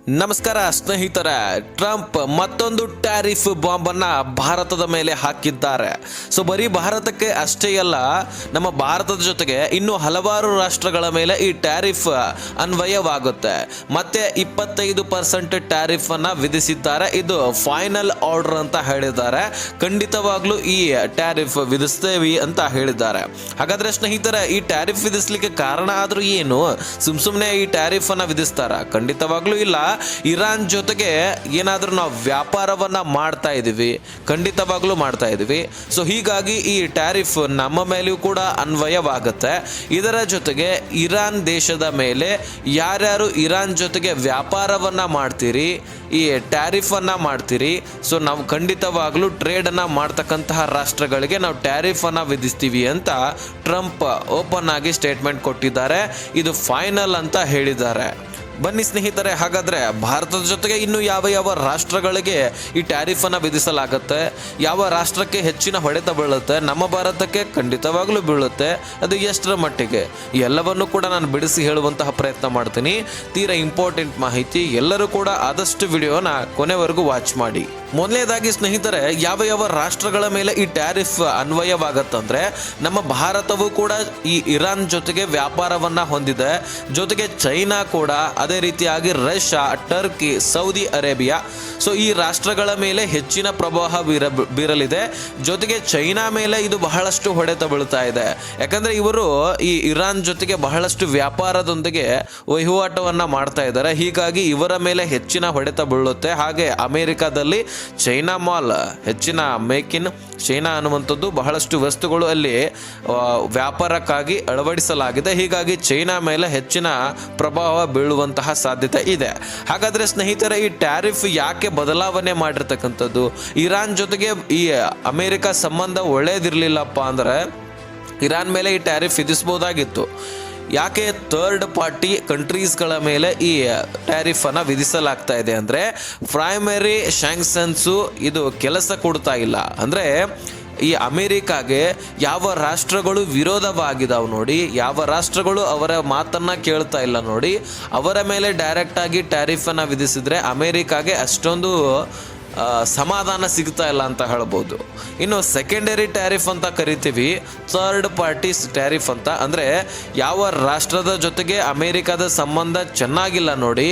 ನಮಸ್ಕಾರ ಸ್ನೇಹಿತರೆ, ಟ್ರಂಪ್ ಮತ್ತೊಂದು ಟ್ಯಾರಿಫ್ ಬಾಂಬ್ ಅನ್ನ ಭಾರತದ ಮೇಲೆ ಹಾಕಿದ್ದಾರೆ. ಸೊ ಬರೀ ಭಾರತಕ್ಕೆ ಅಷ್ಟೇ ಅಲ್ಲ, ನಮ್ಮ ಭಾರತದ ಜೊತೆಗೆ ಇನ್ನು ಹಲವಾರು ರಾಷ್ಟ್ರಗಳ ಮೇಲೆ ಈ ಟ್ಯಾರಿಫ್ ಅನ್ವಯವಾಗುತ್ತೆ. ಮತ್ತೆ 25% ಟ್ಯಾರಿಫ್ ಅನ್ನ ವಿಧಿಸಿದ್ದಾರೆ. ಇದು ಫೈನಲ್ ಆರ್ಡರ್ ಅಂತ ಹೇಳಿದ್ದಾರೆ. ಖಂಡಿತವಾಗ್ಲೂ ಈ ಟ್ಯಾರಿಫ್ ವಿಧಿಸ್ತೇವೆ ಅಂತ ಹೇಳಿದ್ದಾರೆ. ಹಾಗಾದ್ರೆ ಸ್ನೇಹಿತರೆ, ಈ ಟ್ಯಾರಿಫ್ ವಿಧಿಸ್ಲಿಕ್ಕೆ ಕಾರಣ ಆದ್ರೂ ಏನು? ಸುಮ್ನೆ ಈ ಟ್ಯಾರಿಫ್ ಅನ್ನ ವಿಧಿಸ್ತಾರ? ಖಂಡಿತವಾಗ್ಲೂ ಇಲ್ಲ. ಇರಾನ್ ಜೊತೆಗೆ ಏನಾದ್ರೂ ನಾವು ವ್ಯಾಪಾರವನ್ನ ಮಾಡ್ತಾ ಇದೀವಿ, ಖಂಡಿತವಾಗ್ಲೂ ಮಾಡ್ತಾ ಇದೀವಿ. ಸೊ ಹೀಗಾಗಿ ಈ ಟ್ಯಾರಿಫ್ ನಮ್ಮ ಮೇಲೂ ಕೂಡ ಅನ್ವಯವಾಗುತ್ತೆ. ಇದರ ಜೊತೆಗೆ ಇರಾನ್ ದೇಶದ ಮೇಲೆ ಯಾರ್ಯಾರು ಇರಾನ್ ಜೊತೆಗೆ ವ್ಯಾಪಾರವನ್ನ ಮಾಡ್ತೀರಿ, ಈ ಟ್ಯಾರಿಫ್ ಅನ್ನ ಮಾಡ್ತೀರಿ, ಸೊ ನಾವು ಖಂಡಿತವಾಗ್ಲೂ ಟ್ರೇಡ್ ಅನ್ನ ಮಾಡ್ತಕ್ಕಂತಹ ರಾಷ್ಟ್ರಗಳಿಗೆ ನಾವು ಟ್ಯಾರಿಫ್ ಅನ್ನ ವಿಧಿಸ್ತೀವಿ ಅಂತ ಟ್ರಂಪ್ ಓಪನ್ ಆಗಿ ಸ್ಟೇಟ್ಮೆಂಟ್ ಕೊಟ್ಟಿದ್ದಾರೆ. ಇದು ಫೈನಲ್ ಅಂತ ಹೇಳಿದ್ದಾರೆ. ಬನ್ನಿ ಸ್ನೇಹಿತರೆ, ಹಾಗಾದ್ರೆ ಭಾರತದ ಜೊತೆಗೆ ಇನ್ನು ಯಾವ ಯಾವ ರಾಷ್ಟ್ರಗಳಿಗೆ ಈ ಟ್ಯಾರಿಫ್ ಅನ್ನ ವಿಧಿಸಲಾಗುತ್ತೆ, ಯಾವ ರಾಷ್ಟ್ರಕ್ಕೆ ಹೆಚ್ಚಿನ ಹೊಡೆತ ಬೀಳುತ್ತೆ, ನಮ್ಮ ಭಾರತಕ್ಕೆ ಖಂಡಿತವಾಗ್ಲೂ ಬೀಳುತ್ತೆ, ಅದು ಎಷ್ಟರ ಮಟ್ಟಿಗೆ, ಎಲ್ಲವನ್ನು ಕೂಡ ನಾನು ಬಿಡಿಸಿ ಹೇಳುವಂತಹ ಪ್ರಯತ್ನ ಮಾಡ್ತೀನಿ. ತೀರಾ ಇಂಪಾರ್ಟೆಂಟ್ ಮಾಹಿತಿ, ಎಲ್ಲರೂ ಕೂಡ ಆದಷ್ಟು ವಿಡಿಯೋನ ಕೊನೆವರೆಗೂ ವಾಚ್ ಮಾಡಿ. ಮೊದಲನೇದಾಗಿ ಸ್ನೇಹಿತರೆ, ಯಾವ ಯಾವ ರಾಷ್ಟ್ರಗಳ ಮೇಲೆ ಈ ಟ್ಯಾರಿಫ್ ಅನ್ವಯವಾಗತ್ತಂದ್ರೆ, ನಮ್ಮ ಭಾರತವು ಕೂಡ ಈ ಇರಾನ್ ಜೊತೆಗೆ ವ್ಯಾಪಾರವನ್ನ ಹೊಂದಿದೆ. ಜೊತೆಗೆ ಚೈನಾ ಕೂಡ, ಅದೇ ರೀತಿಯಾಗಿ Russia, Turkey, Saudi Arabia, so ಈ ರಾಷ್ಟ್ರಗಳ ಮೇಲೆ ಹೆಚ್ಚಿನ ಪ್ರಭಾವ ಬೀರಲಿದೆ. ಜೊತೆಗೆ ಚೈನಾ ಮೇಲೆ ಇದು ಬಹಳಷ್ಟು ಹೊಡೆತ ಬೀಳ್ತಾ ಇದೆ. ಯಾಕಂದ್ರೆ ಇವರು ಈ ಇರಾನ್ ಜೊತೆಗೆ ಬಹಳಷ್ಟು ವ್ಯಾಪಾರದೊಂದಿಗೆ ವಹಿವಾಟವನ್ನ ಮಾಡ್ತಾ ಇದ್ದಾರೆ. ಹೀಗಾಗಿ ಇವರ ಮೇಲೆ ಹೆಚ್ಚಿನ ಹೊಡೆತ ಬೀಳುತ್ತೆ. ಹಾಗೆ ಅಮೆರಿಕಾದಲ್ಲಿ ಚೈನಾ ಮಾಲ್, ಹೆಚ್ಚಿನ ಮೇಕ್ ಇನ್ ಚೈನಾ ಅನ್ನುವಂಥದ್ದು ಬಹಳಷ್ಟು ವಸ್ತುಗಳು ಅಲ್ಲಿ ವ್ಯಾಪಾರಕ್ಕಾಗಿ ಅಳವಡಿಸಲಾಗಿದೆ. ಹೀಗಾಗಿ ಚೈನಾ ಮೇಲೆ ಹೆಚ್ಚಿನ ಪ್ರಭಾವ ಬೀಳುವಂತಹ ಸಾಧ್ಯತೆ ಇದೆ. ಹಾಗಾದ್ರೆ ಸ್ನೇಹಿತರೆ, ಈ ಟ್ಯಾರಿಫ್ ಯಾಕೆ ಬದಲಾವಣೆ ಮಾಡಿರ್ತಕ್ಕಂಥದ್ದು? ಇರಾನ್ ಜೊತೆಗೆ ಈ ಅಮೆರಿಕ ಸಂಬಂಧ ಒಳ್ಳೇದಿರ್ಲಿಲ್ಲಪ್ಪ ಅಂದ್ರೆ ಇರಾನ್ ಮೇಲೆ ಈ ಟ್ಯಾರಿಫ್ ವಿಧಿಸಬಹುದಾಗಿತ್ತು. ಯಾಕೆ ಥರ್ಡ್ ಪಾರ್ಟಿ ಕಂಟ್ರೀಸ್ಗಳ ಮೇಲೆ ಈ ಟ್ಯಾರಿಫ್ ಅನ್ನ ವಿಧಿಸಲಾಗ್ತಾ ಇದೆ ಅಂದ್ರೆ, ಪ್ರೈಮರಿ ಸ್ಯಾಂಕ್ಷನ್ಸು ಇದು ಕೆಲಸ ಕೊಡ್ತಾ ಇಲ್ಲ. ಅಂದ್ರೆ ಈ ಅಮೆರಿಕಾಗೆ ಯಾವ ರಾಷ್ಟ್ರಗಳು ವಿರೋಧವಾಗಿದ್ದಾವೆ ನೋಡಿ, ಯಾವ ರಾಷ್ಟ್ರಗಳು ಅವರ ಮಾತನ್ನ ಕೇಳ್ತಾ ಇಲ್ಲ ನೋಡಿ, ಅವರ ಮೇಲೆ ಡೈರೆಕ್ಟ್ ಆಗಿ ಟ್ಯಾರಿಫ್ ಅನ್ನ ವಿಧಿಸಿದ್ರೆ ಅಮೆರಿಕಾಗೆ ಅಷ್ಟೊಂದು ಸಮಾಧಾನ ಸಿಗ್ತಾ ಇಲ್ಲ ಅಂತ ಹೇಳ್ಬೋದು. ಇನ್ನು ಸೆಕೆಂಡರಿ ಟ್ಯಾರಿಫ್ ಅಂತ ಕರಿತೀವಿ, ಥರ್ಡ್ ಪಾರ್ಟೀಸ್ ಟ್ಯಾರಿಫ್ ಅಂತ. ಅಂದರೆ ಯಾವ ರಾಷ್ಟ್ರದ ಜೊತೆಗೆ ಅಮೆರಿಕದ ಸಂಬಂಧ ಚೆನ್ನಾಗಿಲ್ಲ ನೋಡಿ,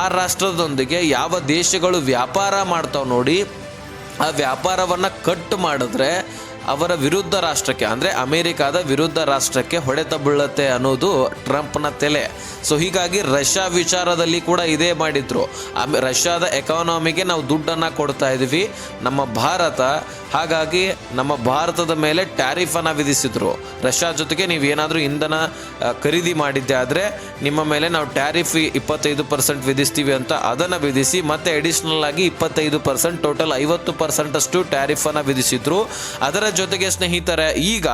ಆ ರಾಷ್ಟ್ರದೊಂದಿಗೆ ಯಾವ ದೇಶಗಳು ವ್ಯಾಪಾರ ಮಾಡ್ತಾವೆ ನೋಡಿ, ಆ ವ್ಯಾಪಾರವನ್ನು ಕಟ್ ಮಾಡಿದ್ರೆ ಅವರ ವಿರುದ್ಧ ರಾಷ್ಟ್ರಕ್ಕೆ, ಅಂದರೆ ಅಮೆರಿಕಾದ ವಿರುದ್ಧ ರಾಷ್ಟ್ರಕ್ಕೆ ಹೊಡೆತ ಬೀಳುತ್ತೆ ಅನ್ನೋದು ಟ್ರಂಪ್ನ ತಲೆ. ಸೊ ಹೀಗಾಗಿ ರಷ್ಯಾ ವಿಚಾರದಲ್ಲಿ ಕೂಡ ಇದೇ ಮಾಡಿದ್ರು. ರಷ್ಯಾದ ಎಕಾನಮಿಗೆ ನಾವು ದುಡ್ಡನ್ನು ಕೊಡ್ತಾ ಇದ್ದೀವಿ ನಮ್ಮ ಭಾರತ, ಹಾಗಾಗಿ ನಮ್ಮ ಭಾರತದ ಮೇಲೆ ಟ್ಯಾರಿಫ್ ಅನ್ನು ವಿಧಿಸಿದ್ರು. ರಷ್ಯಾ ಜೊತೆಗೆ ನೀವೇನಾದರೂ ಇಂಧನ ಖರೀದಿ ಮಾಡಿದ್ದೆ ಆದರೆ ನಿಮ್ಮ ಮೇಲೆ ನಾವು ಟ್ಯಾರಿಫ್ 25% ವಿಧಿಸ್ತೀವಿ ಅಂತ ಅದನ್ನು ವಿಧಿಸಿ, ಮತ್ತೆ ಅಡಿಷನಲ್ ಆಗಿ 25%, ಟೋಟಲ್ 50% ಅಷ್ಟು ಟ್ಯಾರಿಫ್ ಅನ್ನು ವಿಧಿಸಿದ್ರು. ಅದರ ಜೊತೆಗೆ ಸ್ನೇಹಿತರೆ, ಈಗ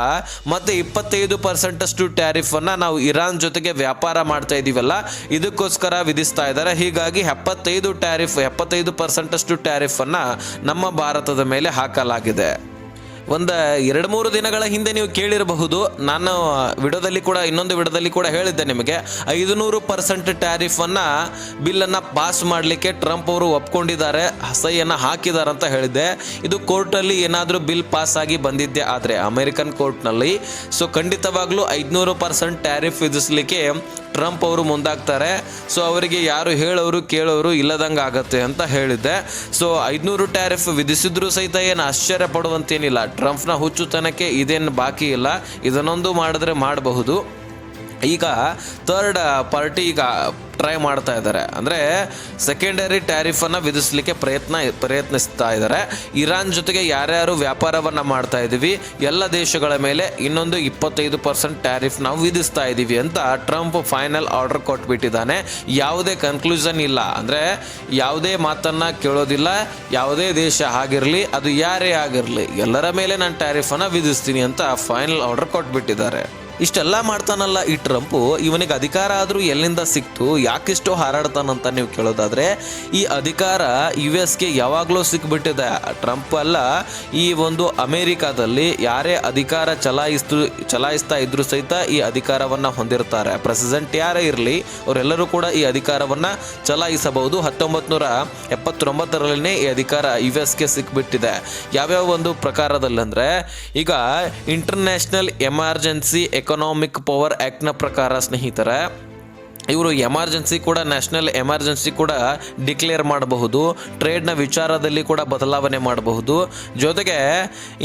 ಮತ್ತೆ 25% ಅಷ್ಟು ಟ್ಯಾರಿಫ್ ಅನ್ನ ನಾವು ಇರಾನ್ ಜೊತೆಗೆ ವ್ಯಾಪಾರ ಮಾಡ್ತಾ ಇದೀವಲ್ಲ, ಇದಕ್ಕೋಸ್ಕರ ವಿಧಿಸ್ತಾ ಇದ್ದಾರೆ. ಹೀಗಾಗಿ 75% ಅಷ್ಟು ಟ್ಯಾರಿಫ್ ಅನ್ನ ನಮ್ಮ ಭಾರತದ ಮೇಲೆ ಹಾಕಲಾಗಿದೆ. ಒಂದು 2-3 ದಿನಗಳ ಹಿಂದೆ ನೀವು ಕೇಳಿರಬಹುದು, ನಾನು ಇನ್ನೊಂದು ವಿಡಿಯೋದಲ್ಲಿ ಕೂಡ ಹೇಳಿದ್ದೆ ನಿಮಗೆ, 500% ಟ್ಯಾರಿಫ್ ಅನ್ನ ಬಿಲ್ಲನ್ನು ಪಾಸ್ ಮಾಡಲಿಕ್ಕೆ ಟ್ರಂಪ್ ಅವರು ಒಪ್ಕೊಂಡಿದ್ದಾರೆ, ಸಹಿಯನ್ನು ಹಾಕಿದ್ದಾರೆ ಅಂತ ಹೇಳಿದ್ದೆ. ಇದು ಕೋರ್ಟಲ್ಲಿ ಏನಾದರೂ ಬಿಲ್ ಪಾಸ್ ಆಗಿ ಬಂದಿದ್ದೆ ಆದರೆ ಅಮೆರಿಕನ್ ಕೋರ್ಟ್ನಲ್ಲಿ, ಸೊ ಖಂಡಿತವಾಗ್ಲೂ 500% ಟ್ಯಾರಿಫ್ ವಿಧಿಸಲಿಕ್ಕೆ ಟ್ರಂಪ್ ಅವರು ಮುಂದಾಗ್ತಾರೆ. ಸೊ ಅವರಿಗೆ ಯಾರು ಹೇಳೋರು ಕೇಳೋರು ಇಲ್ಲದಂಗೆ ಆಗತ್ತೆ ಅಂತ ಹೇಳಿದ್ದೆ. ಸೊ 500 ಟ್ಯಾರಿಫ್ ವಿಧಿಸಿದ್ರು ಸಹಿತ ಏನು ಆಶ್ಚರ್ಯ ಪಡುವಂತೇನಿಲ್ಲ. ಟ್ರಂಪ್ನ ಹುಚ್ಚುತನಕ್ಕೆ ಇದೇನು ಬಾಕಿ ಇಲ್ಲ, ಇದನ್ನೊಂದು ಮಾಡಿದ್ರೆ ಮಾಡಬಹುದು. ಈಗ ಥರ್ಡ್ ಪಾರ್ಟಿ ಈಗ ಟ್ರೈ ಮಾಡ್ತಾ ಇದ್ದಾರೆ, ಅಂದರೆ ಸೆಕೆಂಡರಿ ಟ್ಯಾರಿಫ್ ಅನ್ನು ವಿಧಿಸಲಿಕ್ಕೆ ಪ್ರಯತ್ನಿಸ್ತಾ ಇದ್ದಾರೆ. ಇರಾನ್ ಜೊತೆಗೆ ಯಾರ್ಯಾರು ವ್ಯಾಪಾರವನ್ನು ಮಾಡ್ತಾ ಇದ್ದೀವಿ ಎಲ್ಲ ದೇಶಗಳ ಮೇಲೆ ಇನ್ನೊಂದು 25% ಟ್ಯಾರಿಫ್ ನಾವು ವಿಧಿಸ್ತಾ ಇದ್ದೀವಿ ಅಂತ ಟ್ರಂಪ್ ಫೈನಲ್ ಆರ್ಡರ್ ಕೊಟ್ಬಿಟ್ಟಿದ್ದಾನೆ. ಯಾವುದೇ ಕನ್ಕ್ಲೂಷನ್ ಇಲ್ಲ, ಅಂದರೆ ಯಾವುದೇ ಮಾತನ್ನು ಕೇಳೋದಿಲ್ಲ. ಯಾವುದೇ ದೇಶ ಆಗಿರಲಿ, ಅದು ಯಾರೇ ಆಗಿರಲಿ, ಎಲ್ಲರ ಮೇಲೆ ನಾನು ಟ್ಯಾರಿಫ್ ಅನ್ನು ವಿಧಿಸ್ತೀನಿ ಅಂತ ಫೈನಲ್ ಆರ್ಡರ್ ಕೊಟ್ಬಿಟ್ಟಿದ್ದಾರೆ. ಇಷ್ಟೆಲ್ಲ ಮಾಡ್ತಾನಲ್ಲ ಈ ಟ್ರಂಪು, ಇವನಿಗೆ ಅಧಿಕಾರ ಆದರೂ ಎಲ್ಲಿಂದ ಸಿಕ್ತು, ಯಾಕಿಷ್ಟು ಹಾರಾಡ್ತಾನಂತ ನೀವು ಕೇಳೋದಾದರೆ, ಈ ಅಧಿಕಾರ US ಗೆ ಯಾವಾಗಲೂ ಸಿಕ್ಬಿಟ್ಟಿದೆ. ಟ್ರಂಪ್ ಅಲ್ಲ, ಈ ಒಂದು ಅಮೇರಿಕಾದಲ್ಲಿ ಯಾರೇ ಅಧಿಕಾರ ಚಲಾಯಿಸ್ತಾ ಇದ್ರು ಸಹಿತ ಈ ಅಧಿಕಾರವನ್ನು ಹೊಂದಿರ್ತಾರೆ. ಪ್ರೆಸಿಡೆಂಟ್ ಯಾರೇ ಇರಲಿ ಅವರೆಲ್ಲರೂ ಕೂಡ ಈ ಅಧಿಕಾರವನ್ನು ಚಲಾಯಿಸಬಹುದು. 1979ರಲ್ಲಿನೇ ಈ ಅಧಿಕಾರ US ಗೆ ಸಿಕ್ಬಿಟ್ಟಿದೆ. ಯಾವ್ಯಾವ ಒಂದು ಪ್ರಕಾರದಲ್ಲಿ ಅಂದರೆ, ಈಗ ಇಂಟರ್ನ್ಯಾಷನಲ್ ಎಮರ್ಜೆನ್ಸಿ ಎಕನಾಮಿಕ್ ಪವರ್ ಆ್ಯಕ್ಟ್ನ ಪ್ರಕಾರ ಸ್ನೇಹಿತರೆ, ಇವರು ಎಮರ್ಜೆನ್ಸಿ ಕೂಡ, ನ್ಯಾಷನಲ್ ಎಮರ್ಜೆನ್ಸಿ ಕೂಡ ಡಿಕ್ಲೇರ್ ಮಾಡಬಹುದು. ಟ್ರೇಡ್ನ ವಿಚಾರದಲ್ಲಿ ಕೂಡ ಬದಲಾವಣೆ ಮಾಡಬಹುದು. ಜೊತೆಗೆ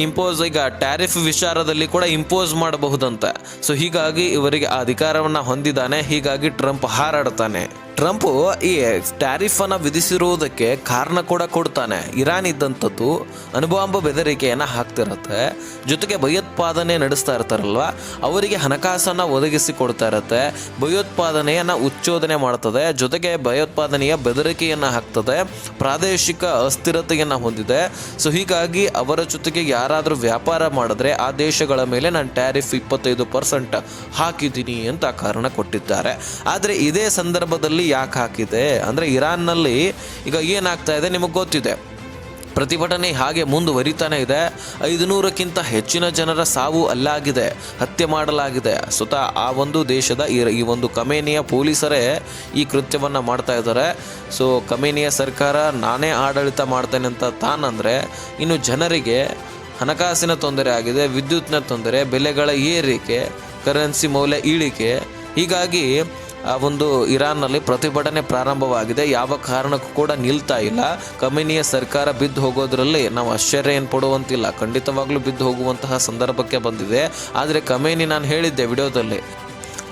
ಈಗ ಟ್ಯಾರಿಫ್ ವಿಚಾರದಲ್ಲಿ ಕೂಡ ಇಂಪೋಸ್ ಮಾಡಬಹುದಂತ. ಸೊ ಹೀಗಾಗಿ ಇವರಿಗೆ ಆ ಅಧಿಕಾರವನ್ನು ಹೊಂದಿದ್ದಾನೆ. ಹೀಗಾಗಿ ಟ್ರಂಪ್ ಹಾರಾಡ್ತಾನೆ. ಟ್ರಂಪು ಈ ಟ್ಯಾರಿಫ್ ಅನ್ನು ವಿಧಿಸಿರುವುದಕ್ಕೆ ಕಾರಣ ಕೂಡ ಕೊಡ್ತಾನೆ. ಇರಾನ್ ಇದ್ದಂಥದ್ದು ಅಣುಬಾಂಬ್ ಬೆದರಿಕೆಯನ್ನು ಹಾಕ್ತಿರತ್ತೆ. ಜೊತೆಗೆ ಭಯೋತ್ಪಾದನೆ ನಡೆಸ್ತಾ ಇರ್ತಾರಲ್ವ, ಅವರಿಗೆ ಹಣಕಾಸನ್ನು ಒದಗಿಸಿ ಕೊಡ್ತಾ ಇರತ್ತೆ. ಭಯೋತ್ಪಾದನೆಯನ್ನು ಉಚ್ಚೋದನೆ ಮಾಡ್ತದೆ. ಜೊತೆಗೆ ಭಯೋತ್ಪಾದನೆಯ ಬೆದರಿಕೆಯನ್ನು ಹಾಕ್ತದೆ. ಪ್ರಾದೇಶಿಕ ಅಸ್ಥಿರತೆಯನ್ನು ಹೊಂದಿದೆ. ಸೊ ಹೀಗಾಗಿ ಅವರ ಜೊತೆಗೆ ಯಾರಾದರೂ ವ್ಯಾಪಾರ ಮಾಡಿದ್ರೆ ಆ ದೇಶಗಳ ಮೇಲೆ ನಾನು ಟ್ಯಾರಿಫ್ 25% ಹಾಕಿದ್ದೀನಿ ಅಂತ ಕಾರಣ ಕೊಟ್ಟಿದ್ದಾರೆ. ಆದರೆ ಇದೇ ಸಂದರ್ಭದಲ್ಲಿ ಯಾಕೆ ಹಾಕಿದೆ ಅಂದರೆ, ಇರಾನ್ನಲ್ಲಿ ಈಗ ಏನಾಗ್ತಾ ಇದೆ ನಿಮಗೆ ಗೊತ್ತಿದೆ. ಪ್ರತಿಭಟನೆ ಹಾಗೆ ಮುಂದುವರಿತಾನೆ ಇದೆ. 500ಕ್ಕಿಂತ ಹೆಚ್ಚಿನ ಜನರ ಸಾವು ಅಲ್ಲಾಗಿದೆ, ಹತ್ಯೆ ಮಾಡಲಾಗಿದೆ. ಸ್ವತಃ ಆ ಒಂದು ದೇಶದ ಈ ಒಂದು ಖಮೇನಿಯ ಪೊಲೀಸರೇ ಈ ಕೃತ್ಯವನ್ನು ಮಾಡ್ತಾ ಇದ್ದಾರೆ. ಸೊ ಖಮೇನಿಯ ಸರ್ಕಾರ ನಾನೇ ಆಡಳಿತ ಮಾಡ್ತೇನೆ ಅಂತ ತಾನಂದರೆ, ಇನ್ನು ಜನರಿಗೆ ಹಣಕಾಸಿನ ತೊಂದರೆ ಆಗಿದೆ, ವಿದ್ಯುತ್ನ ತೊಂದರೆ, ಬೆಲೆಗಳ ಏರಿಕೆ, ಕರೆನ್ಸಿ ಮೌಲ್ಯ ಇಳಿಕೆ. ಹೀಗಾಗಿ ಆ ಒಂದು ಇರಾನ್ನಲ್ಲಿ ಪ್ರತಿಭಟನೆ ಪ್ರಾರಂಭವಾಗಿದೆ. ಯಾವ ಕಾರಣಕ್ಕೂ ಕೂಡ ನಿಲ್ತಾ ಇಲ್ಲ. ಖಮೇನಿಯ ಸರ್ಕಾರ ಬಿದ್ದು ಹೋಗೋದ್ರಲ್ಲಿ ನಾವು ಆಶ್ಚರ್ಯ ಏನು ಪಡುವಂತಿಲ್ಲ. ಖಂಡಿತವಾಗ್ಲೂ ಬಿದ್ದು ಹೋಗುವಂತಹ ಸಂದರ್ಭಕ್ಕೆ ಬಂದಿದೆ. ಆದರೆ ಖಮೇನಿ, ನಾನು ಹೇಳಿದ್ದೆ ವಿಡಿಯೋದಲ್ಲಿ,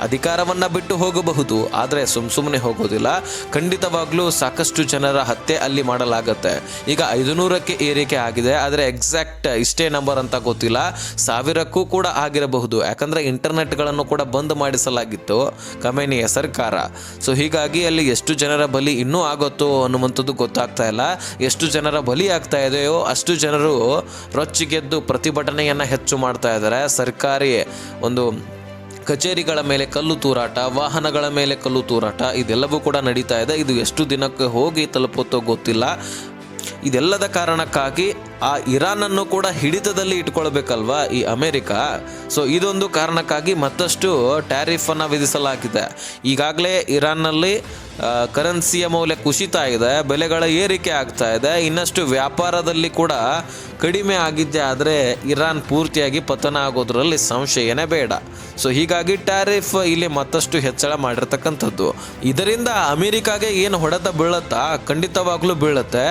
ಅಧಿಕಾರವನ್ನು ಬಿಟ್ಟು ಹೋಗಬಹುದು, ಆದರೆ ಸುಮ್ಮನೆ ಹೋಗೋದಿಲ್ಲ. ಖಂಡಿತವಾಗ್ಲೂ ಸಾಕಷ್ಟು ಜನರ ಹತ್ಯೆ ಅಲ್ಲಿ ಮಾಡಲಾಗತ್ತೆ. ಈಗ 500ಕ್ಕೆ ಏರಿಕೆ ಆಗಿದೆ, ಆದರೆ ಎಕ್ಸಾಕ್ಟ್ ಇಷ್ಟೇ ನಂಬರ್ ಅಂತ ಗೊತ್ತಿಲ್ಲ. 1000ಕ್ಕೂ ಕೂಡ ಆಗಿರಬಹುದು. ಯಾಕಂದರೆ ಇಂಟರ್ನೆಟ್ಗಳನ್ನು ಕೂಡ ಬಂದ್ ಮಾಡಿಸಲಾಗಿತ್ತು ಖಮೇನಿಯ ಸರ್ಕಾರ. ಸೊ ಹೀಗಾಗಿ ಅಲ್ಲಿ ಎಷ್ಟು ಜನರ ಬಲಿ ಇನ್ನೂ ಆಗುತ್ತೋ ಅನ್ನುವಂಥದ್ದು ಗೊತ್ತಾಗ್ತಾ ಇಲ್ಲ. ಎಷ್ಟು ಜನರ ಬಲಿ ಆಗ್ತಾ ಇದೆಯೋ ಅಷ್ಟು ಜನರು ರೊಚ್ಚಿಗೆದ್ದು ಪ್ರತಿಭಟನೆಯನ್ನು ಹೆಚ್ಚು ಮಾಡ್ತಾ ಇದ್ದಾರೆ. ಸರ್ಕಾರಿ ಒಂದು ಕಚೇರಿಗಳ ಮೇಲೆ ಕಲ್ಲು ತೂರಾಟ, ವಾಹನಗಳ ಮೇಲೆ ಕಲ್ಲು ತೂರಾಟ, ಇದೆಲ್ಲವೂ ಕೂಡ ನಡೀತಾ ಇದೆ. ಇದು ಎಷ್ಟು ದಿನಕ್ಕೆ ಹೋಗಿ ತಲುಪುತ್ತೋ ಗೊತ್ತಿಲ್ಲ. ಇದೆಲ್ಲದ ಕಾರಣಕ್ಕಾಗಿ ಆ ಇರಾನನ್ನು ಕೂಡ ಹಿಡಿತದಲ್ಲಿ ಇಟ್ಕೊಳ್ಬೇಕಲ್ವಾ ಈ ಅಮೇರಿಕಾ. ಸೊ ಇದೊಂದು ಕಾರಣಕ್ಕಾಗಿ ಮತ್ತಷ್ಟು ಟ್ಯಾರಿಫನ್ನು ವಿಧಿಸಲಾಗಿದೆ. ಈಗಾಗಲೇ ಇರಾನ್ನಲ್ಲಿ ಕರೆನ್ಸಿಯ ಮೌಲ್ಯ ಕುಸಿತಾ ಇದೆ, ಬೆಲೆಗಳ ಏರಿಕೆ ಆಗ್ತಾ ಇದೆ. ಇನ್ನಷ್ಟು ವ್ಯಾಪಾರದಲ್ಲಿ ಕೂಡ ಕಡಿಮೆ ಆಗಿದ್ದೆ ಆದರೆ ಇರಾನ್ ಪೂರ್ತಿಯಾಗಿ ಪತನ ಆಗೋದ್ರಲ್ಲಿ ಸಂಶಯನೇ ಬೇಡ. ಸೊ ಹೀಗಾಗಿ ಟ್ಯಾರಿಫ್ ಇಲ್ಲಿ ಮತ್ತಷ್ಟು ಹೆಚ್ಚಳ ಮಾಡಿರ್ತಕ್ಕಂಥದ್ದು. ಇದರಿಂದ ಅಮೇರಿಕಾಗೆ ಏನು ಹೊಡೆತ ಬೀಳುತ್ತಾ, ಖಂಡಿತವಾಗ್ಲೂ ಬೀಳುತ್ತೆ.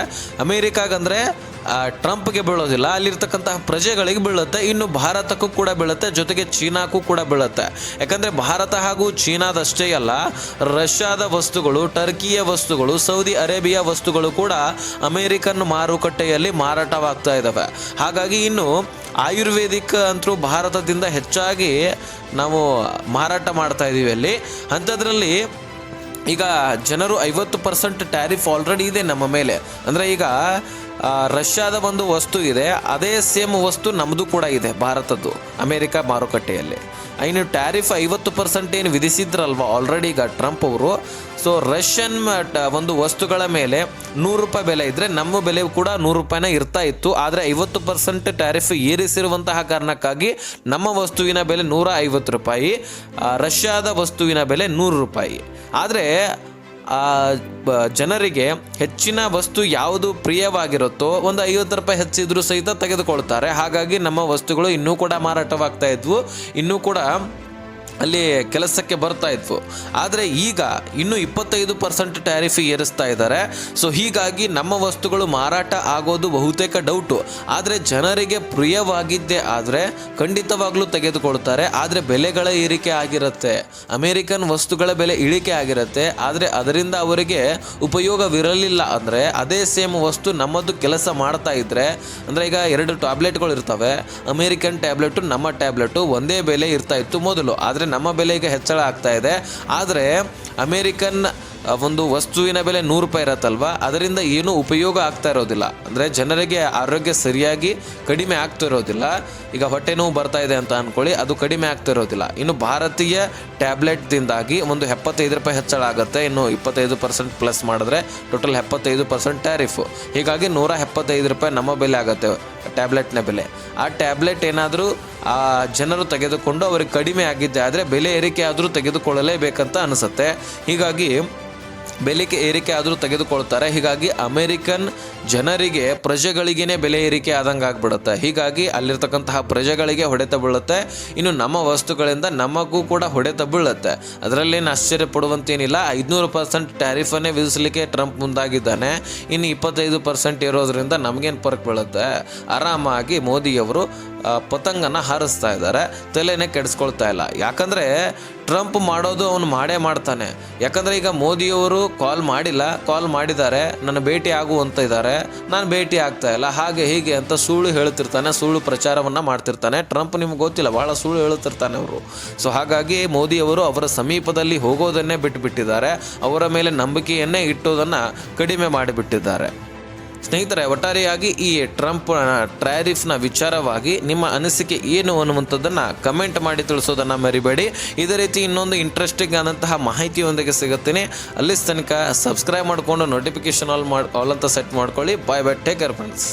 ಅಮೇರಿಕಾಗಂದರೆ ಟ್ರಂಪ್ಗೆ ಬೀಳೋದಿಲ್ಲ, ಅಲ್ಲಿರ್ತಕ್ಕಂತಹ ಪ್ರಜೆಗಳಿಗೆ ಬೀಳುತ್ತೆ. ಇನ್ನು ಭಾರತಕ್ಕೂ ಕೂಡ ಬೀಳುತ್ತೆ, ಜೊತೆಗೆ ಚೀನಾಕ್ಕೂ ಕೂಡ ಬೀಳುತ್ತೆ. ಯಾಕಂದರೆ ಭಾರತ ಹಾಗೂ ಚೀನಾದಷ್ಟೇ ಅಲ್ಲ, ರಷ್ಯಾದ ವಸ್ತುಗಳು, ಟರ್ಕಿಯ ವಸ್ತುಗಳು, ಸೌದಿ ಅರೇಬಿಯಾ ವಸ್ತುಗಳು ಕೂಡ ಅಮೇರಿಕನ್ ಮಾರುಕಟ್ಟೆಯಲ್ಲಿ ಮಾರಾಟವಾಗ್ತಾ ಇದ್ದಾವೆ. ಹಾಗಾಗಿ ಇನ್ನು ಆಯುರ್ವೇದಿಕ್ ಅಂತೂ ಭಾರತದಿಂದ ಹೆಚ್ಚಾಗಿ ನಾವು ಮಾರಾಟ ಮಾಡ್ತಾ ಇದ್ದೀವಿ ಅಲ್ಲಿ. ಅಂಥದ್ರಲ್ಲಿ ಈಗ ಜನರು 50% ಟ್ಯಾರಿಫ್ ಆಲ್ರೆಡಿ ಇದೆ ನಮ್ಮ ಮೇಲೆ. ಅಂದರೆ ಈಗ ರಷ್ಯಾದ ಒಂದು ವಸ್ತು ಇದೆ, ಅದೇ ಸೇಮ್ ವಸ್ತು ನಮ್ಮದು ಕೂಡ ಇದೆ ಭಾರತದ್ದು ಅಮೇರಿಕಾ ಮಾರುಕಟ್ಟೆಯಲ್ಲಿ. ಇನ್ನು ಟ್ಯಾರಿಫ್ 50% ಏನು ವಿಧಿಸಿದ್ರಲ್ವ ಆಲ್ರೆಡಿ ಈಗ ಟ್ರಂಪ್ ಅವರು. ಸೊ ರಷ್ಯನ್ ಒಂದು ವಸ್ತುಗಳ ಮೇಲೆ ₹100 ಬೆಲೆ ಇದ್ದರೆ ನಮ್ಮ ಬೆಲೆ ಕೂಡ ₹100 ಇರ್ತಾ ಇತ್ತು. ಆದರೆ 50% ಟ್ಯಾರಿಫ್ ಏರಿಸಿರುವಂತಹ ಕಾರಣಕ್ಕಾಗಿ ನಮ್ಮ ವಸ್ತುವಿನ ಬೆಲೆ ₹150, ರಷ್ಯಾದ ವಸ್ತುವಿನ ಬೆಲೆ ₹100. ಆದರೆ ಜನರಿಗೆ ಹೆಚ್ಚಿನ ವಸ್ತು ಯಾವುದು ಪ್ರಿಯವಾಗಿರುತ್ತೋ ಒಂದು ₹50 ಹೆಚ್ಚಿದ್ರೂ ಸಹಿತ ತೆಗೆದುಕೊಳ್ತಾರೆ. ಹಾಗಾಗಿ ನಮ್ಮ ವಸ್ತುಗಳು ಇನ್ನೂ ಕೂಡ ಮಾರಾಟವಾಗ್ತಾ ಇದ್ವು, ಇನ್ನೂ ಕೂಡ ಅಲ್ಲಿ ಕೆಲಸಕ್ಕೆ ಬರ್ತಾ ಇದ್ವು. ಆದರೆ ಈಗ ಇನ್ನೂ 25% ಟ್ಯಾರಿಫ್ ಏರಿಸ್ತಾ ಇದ್ದಾರೆ. ಸೊ ಹೀಗಾಗಿ ನಮ್ಮ ವಸ್ತುಗಳು ಮಾರಾಟ ಆಗೋದು ಬಹುತೇಕ ಡೌಟು. ಆದರೆ ಜನರಿಗೆ ಪ್ರಿಯವಾಗಿದ್ದೇ ಆದರೆ ಖಂಡಿತವಾಗ್ಲೂ ತೆಗೆದುಕೊಳ್ತಾರೆ. ಆದರೆ ಬೆಲೆಗಳ ಏರಿಕೆ ಆಗಿರುತ್ತೆ, ಅಮೇರಿಕನ್ ವಸ್ತುಗಳ ಬೆಲೆ ಇಳಿಕೆ ಆಗಿರುತ್ತೆ. ಆದರೆ ಅದರಿಂದ ಅವರಿಗೆ ಉಪಯೋಗವಿರಲಿಲ್ಲ. ಅಂದರೆ ಅದೇ ಸೇಮ್ ವಸ್ತು ನಮ್ಮದು ಕೆಲಸ ಮಾಡ್ತಾ ಇದ್ದರೆ, ಅಂದರೆ ಈಗ 2 ಟ್ಯಾಬ್ಲೆಟ್ಗಳು ಇರ್ತವೆ, ಅಮೇರಿಕನ್ ಟ್ಯಾಬ್ಲೆಟು ನಮ್ಮ ಟ್ಯಾಬ್ಲೆಟು ಒಂದೇ ಬೆಲೆ ಇರ್ತಾ ಇತ್ತು ಮೊದಲು. ಆದರೆ ನಮ್ಮ ಬೆಲೆಗೆ ಹೆಚ್ಚಳ ಆಗ್ತಾ ಇದೆ. ಆದರೆ ಅಮೇರಿಕನ್ ಒಂದು ವಸ್ತುವಿನ ಬೆಲೆ 100 ರೂಪಾಯಿ ಇರತ್ತಲ್ವ, ಅದರಿಂದ ಏನೂ ಉಪಯೋಗ ಆಗ್ತಾ ಇರೋದಿಲ್ಲ. ಅಂದರೆ ಜನರಿಗೆ ಆರೋಗ್ಯ ಸರಿಯಾಗಿ ಕಡಿಮೆ ಆಗ್ತಾ ಇರೋದಿಲ್ಲ. ಈಗ ಹೊಟ್ಟೆ ನೋವು ಬರ್ತಾ ಇದೆ ಅಂತ ಅಂದ್ಕೊಳ್ಳಿ, ಅದು ಕಡಿಮೆ ಆಗ್ತಾ ಇರೋದಿಲ್ಲ. ಇನ್ನು ಭಾರತೀಯ ಟ್ಯಾಬ್ಲೆಟ್ದಿಂದಾಗಿ ಒಂದು 75 ರೂಪಾಯಿ ಹೆಚ್ಚಳ ಆಗುತ್ತೆ. ಇನ್ನು 25% ಪ್ಲಸ್ ಮಾಡಿದ್ರೆ ಟೋಟಲ್ 75% ಟ್ಯಾರಿಫ್. ಹೀಗಾಗಿ 175 ರೂಪಾಯಿ ನಮ್ಮ ಬೆಲೆ ಆಗುತ್ತೆ ಟ್ಯಾಬ್ಲೆಟ್ನ ಬೆಲೆ. ಆ ಟ್ಯಾಬ್ಲೆಟ್ ಏನಾದರೂ ಆ ಜನರು ತೆಗೆದುಕೊಂಡು ಅವರಿಗೆ ಕಡಿಮೆ ಆಗಿದ್ದೆ ಆದರೆ ಬೆಲೆ ಏರಿಕೆ ಆದರೂ ತೆಗೆದುಕೊಳ್ಳಲೇಬೇಕಂತ ಅನಿಸುತ್ತೆ. ಹೀಗಾಗಿ ಬೆಲೆ ಏರಿಕೆ ಆದರೂ ತೆಗೆದುಕೊಳ್ತಾರೆ. ಹೀಗಾಗಿ ಅಮೇರಿಕನ್ ಜನರಿಗೆ, ಪ್ರಜೆಗಳಿಗೇ ಬೆಲೆ ಏರಿಕೆ ಆದಂಗೆ ಆಗಿಬಿಡುತ್ತೆ. ಹೀಗಾಗಿ ಅಲ್ಲಿರ್ತಕ್ಕಂತಹ ಪ್ರಜೆಗಳಿಗೆ ಹೊಡೆತ ಬೀಳುತ್ತೆ. ಇನ್ನು ನಮ್ಮ ವಸ್ತುಗಳಿಂದ ನಮಗೂ ಕೂಡ ಹೊಡೆತ ಬೀಳುತ್ತೆ. ಅದರಲ್ಲೇನು ಆಶ್ಚರ್ಯ ಪಡುವಂತೇನಿಲ್ಲ. 500% ಟ್ಯಾರಿಫನ್ನೇ ವಿಧಿಸಲಿಕ್ಕೆ ಟ್ರಂಪ್ ಮುಂದಾಗಿದ್ದಾನೆ. ಇನ್ನು 25% ಇರೋದ್ರಿಂದ ನಮಗೇನು ಫರ್ಕ್ ಬೀಳುತ್ತೆ. ಆರಾಮಾಗಿ ಮೋದಿಯವರು ಪತಂಗನ ಹಾರಿಸ್ತಾ ಇದ್ದಾರೆ, ತಲೆನೇ ಕೆಡಿಸ್ಕೊಳ್ತಾ ಇಲ್ಲ. ಯಾಕಂದರೆ ಟ್ರಂಪ್ ಮಾಡೋದು ಅವನು ಮಾಡೇ ಮಾಡ್ತಾನೆ. ಯಾಕಂದರೆ ಈಗ ಮೋದಿಯವರು ಕಾಲ್ ಮಾಡಿದ್ದಾರೆ, ನನ್ನ ಭೇಟಿ ಆಗುವಂತ ಇದ್ದಾರೆ, ನಾನು ಭೇಟಿ ಆಗ್ತಾ ಇಲ್ಲ, ಹಾಗೆ ಹೀಗೆ ಅಂತ ಸುಳ್ಳು ಹೇಳ್ತಿರ್ತಾನೆ, ಸುಳ್ಳು ಪ್ರಚಾರವನ್ನು ಮಾಡ್ತಿರ್ತಾನೆ. ಟ್ರಂಪ್ ನಿಮ್ಗೆ ಗೊತ್ತಿಲ್ಲ, ಭಾಳ ಸುಳ್ಳು ಹೇಳ್ತಿರ್ತಾನೆ ಅವರು. ಸೊ ಹಾಗಾಗಿ ಮೋದಿಯವರು ಅವರ ಸಮೀಪದಲ್ಲಿ ಹೋಗೋದನ್ನೇ ಬಿಟ್ಟುಬಿಟ್ಟಿದ್ದಾರೆ. ಅವರ ಮೇಲೆ ನಂಬಿಕೆಯನ್ನೇ ಇಟ್ಟೋದನ್ನು ಕಡಿಮೆ ಮಾಡಿಬಿಟ್ಟಿದ್ದಾರೆ. ಸ್ನೇಹಿತರೆ, ಒಟ್ಟಾರೆಯಾಗಿ ಈ ಟ್ರಂಪ್ ಟ್ಯಾರಿಫ್ನ ವಿಚಾರವಾಗಿ ನಿಮ್ಮ ಅನಿಸಿಕೆ ಏನು ಅನ್ನುವಂಥದ್ದನ್ನು ಕಮೆಂಟ್ ಮಾಡಿ ತಿಳಿಸೋದನ್ನು ಮರಿಬೇಡಿ. ಇದೇ ರೀತಿ ಇನ್ನೊಂದು ಇಂಟ್ರೆಸ್ಟಿಂಗ್ ಆದಂತಹ ಮಾಹಿತಿಯೊಂದಿಗೆ ಸಿಗುತ್ತೀನಿ. ಅಲ್ಲಿ ತನಕ ಸಬ್ಸ್ಕ್ರೈಬ್ ಮಾಡಿಕೊಂಡು ನೋಟಿಫಿಕೇಶನ್ ಆಲ್ ಅಂತ ಸೆಟ್ ಮಾಡ್ಕೊಳ್ಳಿ. ಬಾಯ್ ಬಾಯ್, ಟೇಕ್ ಕೇರ್ ಫ್ರೆಂಡ್ಸ್.